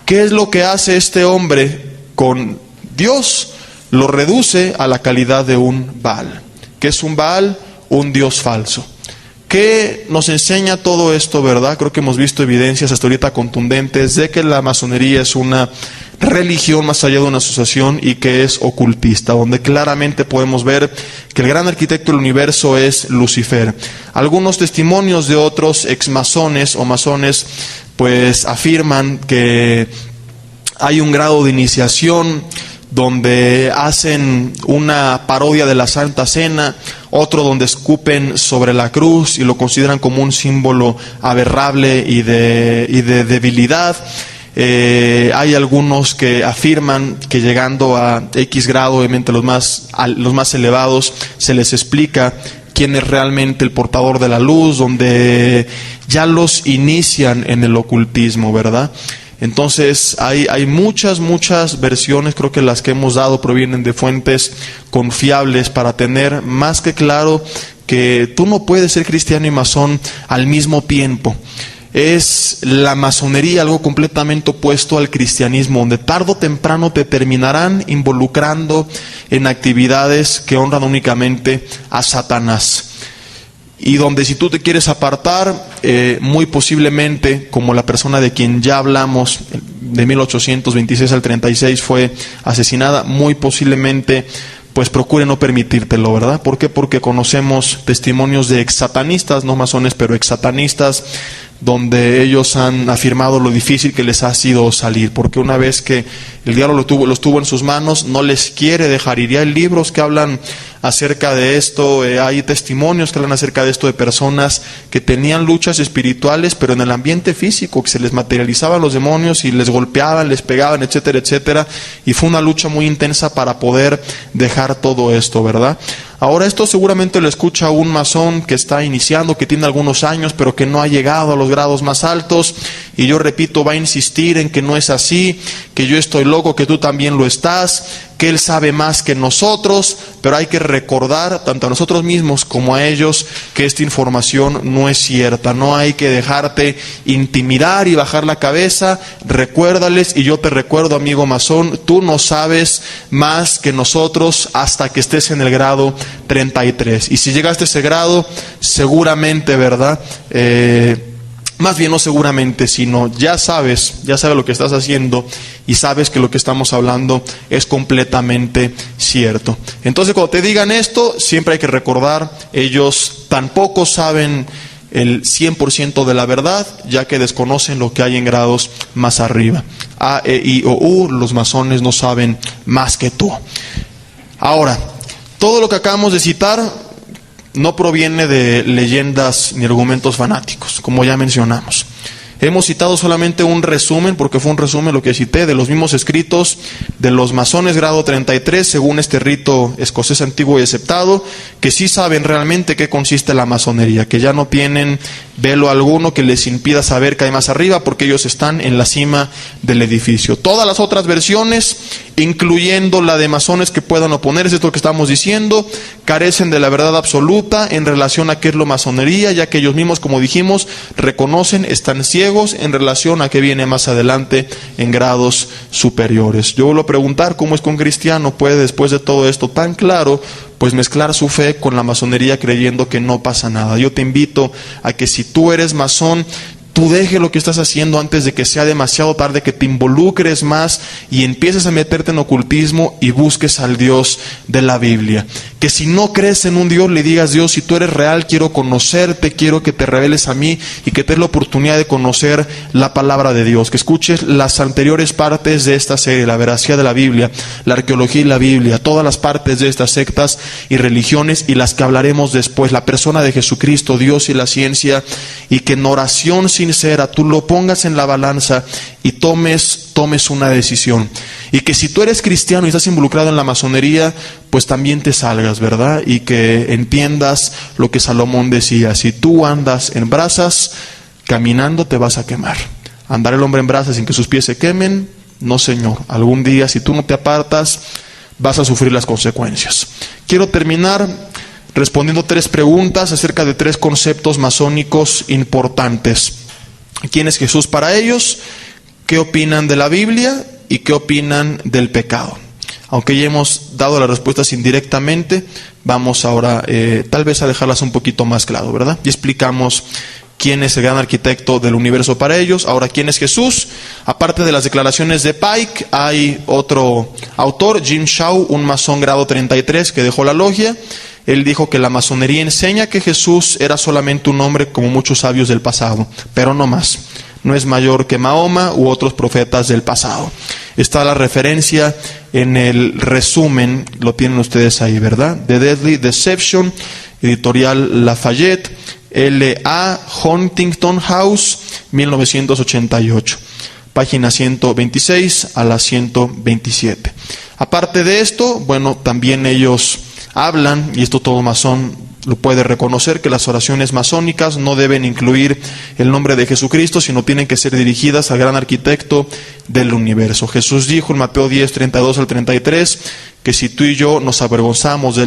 ¿Qué es lo que hace este hombre con Dios? Lo reduce a la calidad de un Baal. ¿Qué es un Baal? Un Dios falso. ¿Qué nos enseña todo esto, verdad? Creo que hemos visto evidencias hasta ahorita contundentes de que la masonería es una religión más allá de una asociación y que es ocultista, donde claramente podemos ver que el gran arquitecto del universo es Lucifer. Algunos testimonios de otros exmasones o masones pues afirman que hay un grado de iniciación donde hacen una parodia de la Santa Cena, otro donde escupen sobre la cruz y lo consideran como un símbolo aberrable y de debilidad. Hay algunos que afirman que llegando a X grado, obviamente los más elevados, se les explica quién es realmente el portador de la luz, donde ya los inician en el ocultismo, ¿verdad? Entonces hay muchas versiones, creo que las que hemos dado provienen de fuentes confiables para tener más que claro que tú no puedes ser cristiano y masón al mismo tiempo. Es la masonería algo completamente opuesto al cristianismo, donde tarde o temprano te terminarán involucrando en actividades que honran únicamente a Satanás. Y donde si tú te quieres apartar, muy posiblemente, como la persona de quien ya hablamos, de 1826 al 36 fue asesinada, muy posiblemente pues procure no permitírtelo, ¿verdad? ¿Por qué? Porque conocemos testimonios de exsatanistas, no masones, pero exsatanistas, donde ellos han afirmado lo difícil que les ha sido salir, porque una vez que el diablo los tuvo en sus manos, no les quiere dejar ir. Y hay libros que hablan acerca de esto, hay testimonios que hablan acerca de esto de personas que tenían luchas espirituales, pero en el ambiente físico, que se les materializaban los demonios y les golpeaban, les pegaban, etcétera, etcétera, y fue una lucha muy intensa para poder dejar todo esto, ¿verdad? Ahora esto seguramente lo escucha un masón que está iniciando, que tiene algunos años, pero que no ha llegado a los grados más altos, y yo repito, va a insistir en que no es así, que yo estoy loco, que tú también lo estás, que él sabe más que nosotros, pero hay que recordar tanto a nosotros mismos como a ellos que esta información no es cierta. No hay que dejarte intimidar y bajar la cabeza. Recuérdales, y yo te recuerdo, amigo masón, tú no sabes más que nosotros hasta que estés en el grado 33. Y si llegaste a ese grado, seguramente, ¿verdad?, Más bien no seguramente, sino ya sabes lo que estás haciendo y sabes que lo que estamos hablando es completamente cierto. Entonces cuando te digan esto, siempre hay que recordar, ellos tampoco saben el 100% de la verdad, ya que desconocen lo que hay en grados más arriba. A, E, I, O, U, los masones no saben más que tú. Ahora, todo lo que acabamos de citar no proviene de leyendas ni argumentos fanáticos, como ya mencionamos. Hemos citado solamente un resumen, porque fue un resumen lo que cité, de los mismos escritos de los masones grado 33, según este rito escocés antiguo y aceptado, que sí saben realmente qué consiste la masonería, que ya no tienen velo alguno que les impida saber qué hay más arriba, porque ellos están en la cima del edificio. Todas las otras versiones, incluyendo la de masones que puedan oponerse, esto que estamos diciendo, carecen de la verdad absoluta en relación a qué es la masonería, ya que ellos mismos, como dijimos, reconocen, están ciegos en relación a qué viene más adelante en grados superiores. Yo vuelvo a preguntar, ¿cómo es que un cristiano puede, después de todo esto tan claro, pues mezclar su fe con la masonería creyendo que no pasa nada? Yo te invito a que si tú eres masón, tú dejes lo que estás haciendo antes de que sea demasiado tarde, que te involucres más y empieces a meterte en ocultismo y busques al Dios de la Biblia. Que si no crees en un Dios, le digas: Dios, si tú eres real, quiero conocerte, quiero que te reveles a mí y que te des la oportunidad de conocer la palabra de Dios. Que escuches las anteriores partes de esta serie, la veracidad de la Biblia, la arqueología y la Biblia, todas las partes de estas sectas y religiones y las que hablaremos después, la persona de Jesucristo, Dios y la ciencia, y que en oración sincera tú lo pongas en la balanza y tomes una decisión. Y que si tú eres cristiano y estás involucrado en la masonería, pues también te salgas, ¿verdad? Y que entiendas lo que Salomón decía: si tú andas en brasas, caminando te vas a quemar. Andar el hombre en brasas sin que sus pies se quemen, no, señor. Algún día, si tú no te apartas, vas a sufrir las consecuencias. Quiero terminar respondiendo 3 preguntas acerca de 3 conceptos masónicos importantes. ¿Quién es Jesús para ellos? ¿Qué opinan de la Biblia? ¿Y qué opinan del pecado? Aunque ya hemos dado las respuestas indirectamente, vamos ahora tal vez a dejarlas un poquito más claro, ¿verdad? Y explicamos quién es el gran arquitecto del universo para ellos. Ahora, ¿quién es Jesús? Aparte de las declaraciones de Pike, hay otro autor, Jim Shaw, un masón grado 33 que dejó la logia. Él dijo que la masonería enseña que Jesús era solamente un hombre como muchos sabios del pasado, pero no más. No es mayor que Mahoma u otros profetas del pasado. Está la referencia en el resumen, lo tienen ustedes ahí, ¿verdad? The Deadly Deception, editorial Lafayette, L.A. Huntington House, 1988. Página 126 a la 127. Aparte de esto, bueno, también ellos hablan, y esto todo masón lo puede reconocer, que las oraciones masónicas no deben incluir el nombre de Jesucristo, sino tienen que ser dirigidas al gran arquitecto del universo. Jesús dijo en Mateo 10, 32 al 33, que si tú y yo nos avergonzamos de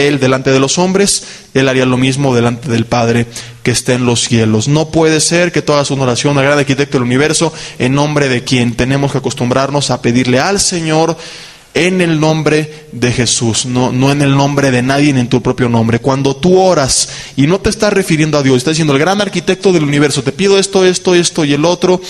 Él delante de los hombres, Él haría lo mismo delante del Padre que está en los cielos. No puede ser que toda su oración al gran arquitecto del universo, en nombre de quien tenemos que acostumbrarnos a pedirle al Señor, en el nombre de Jesús, no en el nombre de nadie ni en tu propio nombre. Cuando tú oras y no te estás refiriendo a Dios, estás diciendo: el gran arquitecto del universo, te pido esto y el otro,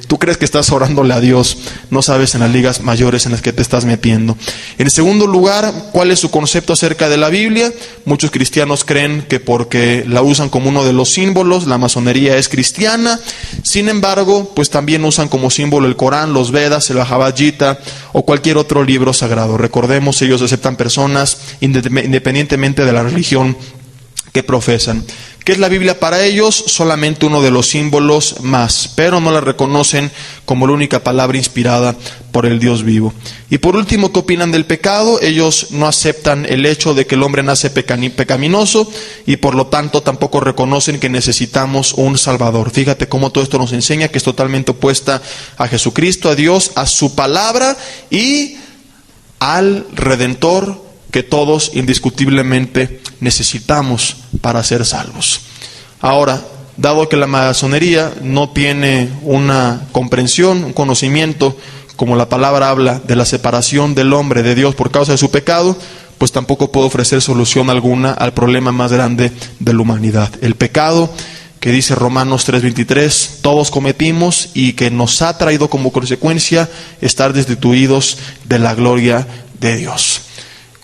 tú crees que estás orándole a Dios, no sabes en las ligas mayores en las que te estás metiendo. En segundo lugar, ¿cuál es su concepto acerca de la Biblia? Muchos cristianos creen que porque la usan como uno de los símbolos, la masonería es cristiana. Sin embargo, pues también usan como símbolo el Corán, los Vedas, el Bhagavad Gita o cualquier otro libro sagrado. Recordemos, ellos aceptan personas independientemente de la religión que profesan. ¿Qué es la Biblia para ellos? Solamente uno de los símbolos más, pero no la reconocen como la única palabra inspirada por el Dios vivo. Y por último, ¿qué opinan del pecado? Ellos no aceptan el hecho de que el hombre nace pecaminoso y por lo tanto tampoco reconocen que necesitamos un Salvador. Fíjate cómo todo esto nos enseña que es totalmente opuesta a Jesucristo, a Dios, a su palabra y al Redentor que todos indiscutiblemente necesitamos para ser salvos. Ahora, dado que la masonería no tiene una comprensión, un conocimiento, como la palabra habla, de la separación del hombre de Dios por causa de su pecado, pues tampoco puede ofrecer solución alguna al problema más grande de la humanidad, el pecado que dice Romanos 3:23, todos cometimos y que nos ha traído como consecuencia estar destituidos de la gloria de Dios.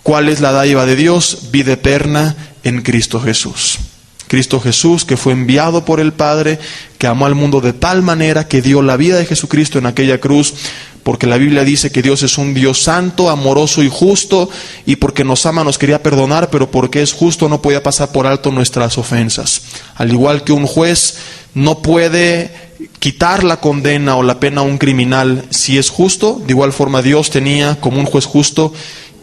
¿Cuál es la dádiva de Dios? Vida eterna en Cristo Jesús. Cristo Jesús, que fue enviado por el Padre, que amó al mundo de tal manera que dio la vida de Jesucristo en aquella cruz, porque la Biblia dice que Dios es un Dios santo, amoroso y justo, y porque nos ama nos quería perdonar, pero porque es justo no podía pasar por alto nuestras ofensas. Al igual que un juez no puede quitar la condena o la pena a un criminal si es justo, de igual forma Dios tenía, como un juez justo,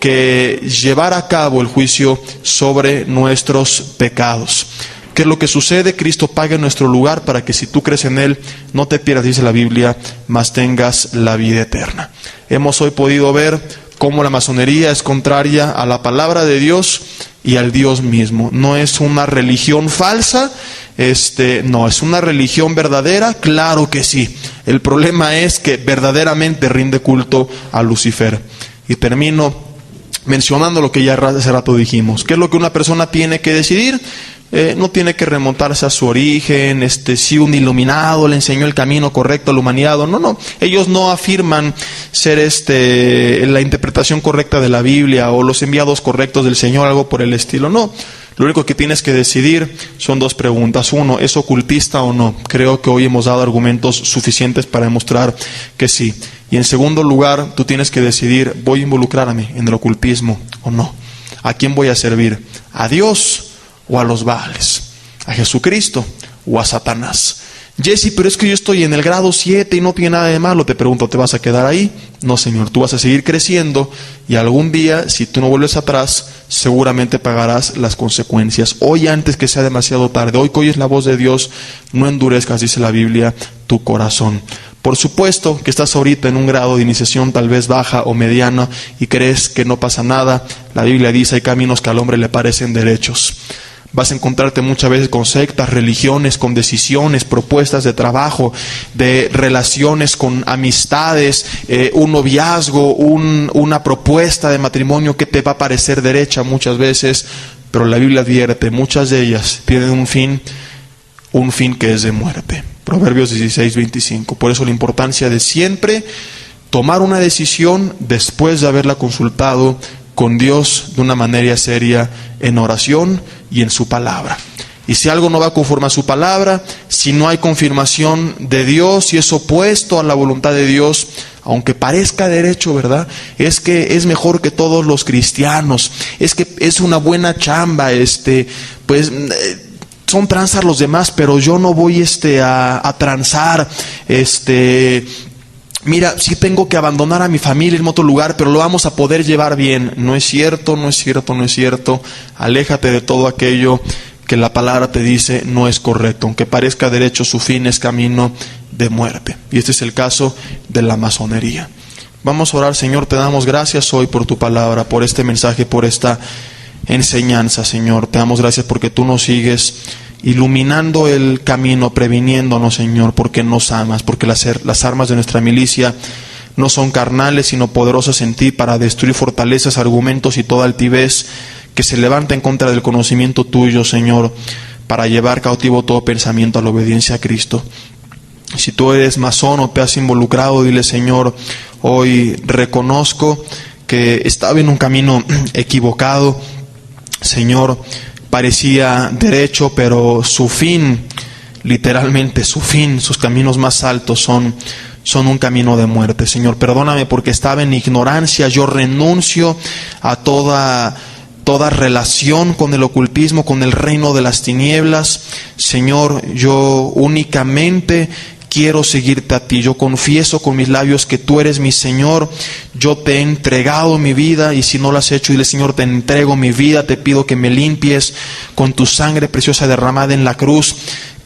que llevar a cabo el juicio sobre nuestros pecados. ¿Qué es lo que sucede? Cristo paga en nuestro lugar para que si tú crees en Él, no te pierdas, dice la Biblia, mas tengas la vida eterna. Hemos hoy podido ver cómo la masonería es contraria a la palabra de Dios y al Dios mismo. No es una religión falsa, no, es una religión verdadera, claro que sí. El problema es que verdaderamente rinde culto a Lucifer. Y termino mencionando lo que ya hace rato dijimos. ¿Qué es lo que una persona tiene que decidir? No tiene que remontarse a su origen, si un iluminado le enseñó el camino correcto a la humanidad, no, ellos no afirman ser la interpretación correcta de la Biblia o los enviados correctos del Señor, algo por el estilo, no. Lo único que tienes que decidir son dos preguntas. Uno, ¿es ocultista o no? Creo que hoy hemos dado argumentos suficientes para demostrar que sí. Y en segundo lugar, tú tienes que decidir, ¿voy a involucrarme en el ocultismo o no? ¿A quién voy a servir? ¿A Dios o a los Baales? ¿A Jesucristo o a Satanás? Jesse, pero es que yo estoy en el grado 7 y no tiene nada de malo. Te pregunto, ¿te vas a quedar ahí? No, Señor, tú vas a seguir creciendo y algún día, si tú no vuelves atrás, seguramente pagarás las consecuencias. Hoy, antes que sea demasiado tarde, hoy que oyes la voz de Dios, no endurezcas, dice la Biblia, tu corazón. Por supuesto que estás ahorita en un grado de iniciación tal vez baja o mediana y crees que no pasa nada. La Biblia dice, hay caminos que al hombre le parecen derechos. Vas a encontrarte muchas veces con sectas, religiones, con decisiones, propuestas de trabajo, de relaciones con amistades, un noviazgo, una propuesta de matrimonio que te va a parecer derecha muchas veces, pero la Biblia advierte, muchas de ellas tienen un fin que es de muerte. Proverbios 16:25. Por eso la importancia de siempre tomar una decisión después de haberla consultado con Dios de una manera seria en oración y en su palabra. Y si algo no va conforme a su palabra, si no hay confirmación de Dios, si es opuesto a la voluntad de Dios, aunque parezca derecho, ¿verdad? Es que es mejor que todos los cristianos, es que es una buena chamba, son transar los demás, pero yo no voy a transar, mira, sí tengo que abandonar a mi familia en otro lugar, pero lo vamos a poder llevar bien. No es cierto, no es cierto, no es cierto. Aléjate de todo aquello que la palabra te dice no es correcto. Aunque parezca derecho, su fin es camino de muerte. Y este es el caso de la masonería. Vamos a orar. Señor, te damos gracias hoy por tu palabra, por este mensaje, por esta enseñanza, Señor. Te damos gracias porque tú nos sigues iluminando el camino, previniéndonos, Señor, porque nos amas, porque las armas de nuestra milicia no son carnales, sino poderosas en ti para destruir fortalezas, argumentos y toda altivez que se levanta en contra del conocimiento tuyo, Señor, para llevar cautivo todo pensamiento a la obediencia a Cristo. Si tú eres masón o te has involucrado, dile, Señor, hoy reconozco que estaba en un camino equivocado, Señor. Parecía derecho, pero su fin, literalmente su fin, sus caminos más altos son un camino de muerte. Señor, perdóname porque estaba en ignorancia. Yo renuncio a toda relación con el ocultismo, con el reino de las tinieblas. Señor, yo únicamente quiero seguirte a ti. Yo confieso con mis labios que tú eres mi Señor. Yo te he entregado mi vida, y si no lo has hecho, dile, Señor, te entrego mi vida. Te pido que me limpies con tu sangre preciosa derramada en la cruz.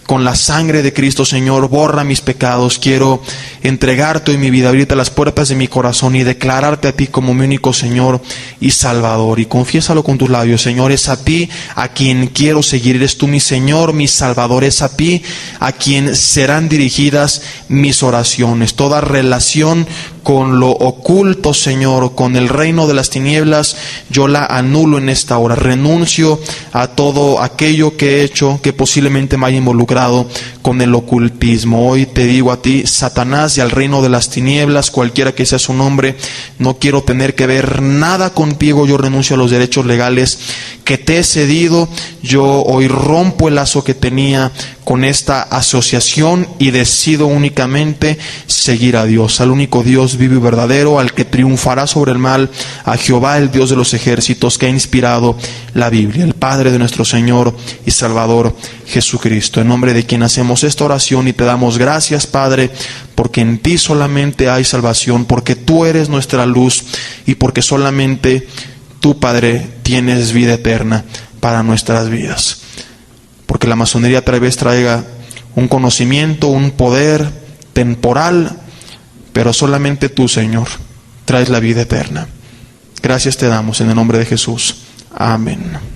Con la sangre de Cristo, Señor, borra mis pecados. Quiero entregarte hoy mi vida, abrirte las puertas de mi corazón y declararte a ti como mi único Señor y Salvador. Y confiésalo con tus labios, Señor, es a ti a quien quiero seguir. Eres tú mi Señor, mi Salvador. Es a ti a quien serán dirigidas mis oraciones. Toda relación con lo oculto, Señor, con el reino de las tinieblas, yo la anulo en esta hora. Renuncio a todo aquello que he hecho que posiblemente me haya involucrado con el ocultismo. Hoy te digo a ti, Satanás, y al reino de las tinieblas, cualquiera que sea su nombre, no quiero tener que ver nada contigo. Yo renuncio a los derechos legales que te he cedido. Yo hoy rompo el lazo que tenía con esta asociación y decido únicamente seguir a Dios, al único Dios vivo y verdadero, al que triunfará sobre el mal, a Jehová, el Dios de los ejércitos, que ha inspirado la Biblia, el Padre de nuestro Señor y Salvador Jesucristo. En nombre de quien hacemos esta oración y te damos gracias, Padre, porque en ti solamente hay salvación, porque tú eres nuestra luz y porque solamente tú, Padre, tienes vida eterna para nuestras vidas. Porque la masonería tal vez traiga un conocimiento, un poder temporal, pero solamente tú, Señor, traes la vida eterna. Gracias te damos en el nombre de Jesús. Amén.